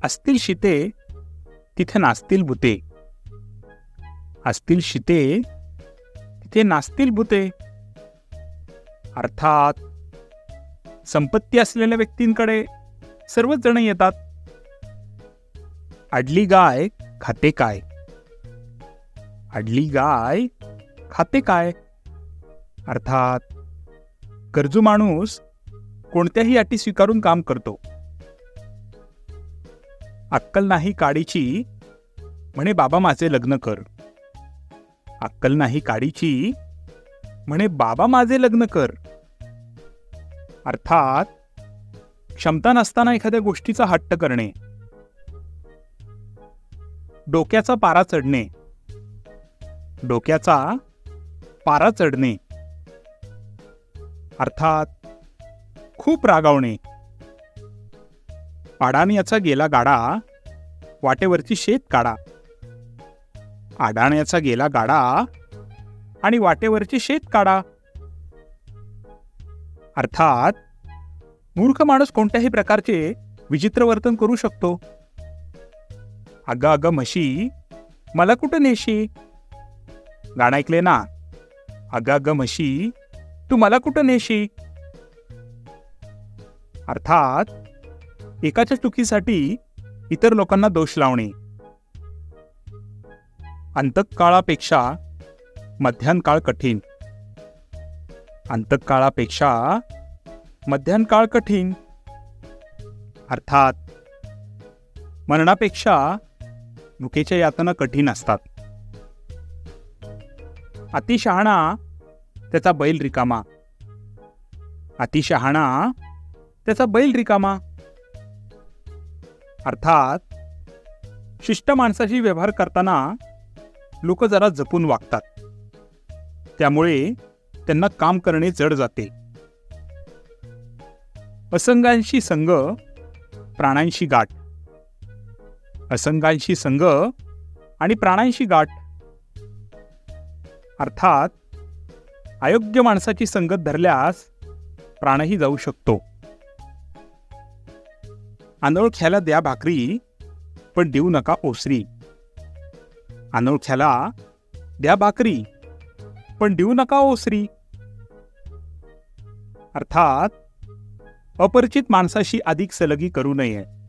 असतील शिते तिथे नाचतील भुते. असतील शिते तिथे नाचतील भुते. अर्थात संपत्ती असलेल्या व्यक्तींकडे सर्वच जण येतात. अडली गाय खाते काय. अडली गाय खाते काय. अर्थात गरजू माणूस कोणत्याही अटी स्वीकारून काम करतो. अक्कल नाही काडीची म्हणे बाबा माझे लग्न कर. अक्कल नाही काडीची म्हणे बाबा माझे लग्न कर. अर्थात क्षमता नसताना एखाद्या गोष्टीचा हट्ट करणे. डोक्याचा पारा चढणे. डोक्याचा पारा चढणे. अर्थात खूप रागावणे. अडाण्याचा गेला गाडा वाटेवरची शेत काढा. अडाण्याचा गेला गाडा आणि वाटेवरची शेत काढा. अर्थात मूर्ख माणूस कोणत्याही प्रकारचे विचित्र वर्तन करू शकतो. अगं अगं म्हशी मला कुठं नेशी. गाणं ऐकले ना. अगं अगं म्हशी तू मला कुठं नेशी. अर्थात एकाच्या चुकीसाठी इतर लोकांना दोष लावणे. अंतकाळापेक्षा मध्यान्ह काळ कठीण. अंतकाळापेक्षा मध्यान्ह काळ कठीण. अर्थात मरणापेक्षा भुकेच्या यातना कठीण असतात. अतिशहाणा त्याचा बैल रिकामा. अतिशहाणा त्याचा बैल रिकामा. अर्थात शिष्ट माणसाशी व्यवहार करताना लोक जरा जपून वागतात. त्यामुळे त्यांना काम करणे जड जाते. असंगांशी संग प्राणांशी गाठ. असंगांशी संग आणि प्राणांशी गाठ. अर्थात अयोग्य माणसाची संगत धरल्यास प्राणही जाऊ शकतो. अनोळख्याला द्या भाकरी पण देऊ नका ओसरी. अनोळख्याला द्या भाकरी पण देऊ नका ओसरी. अर्थात अपरिचित माणसाशी अधिक सलगी करू नये.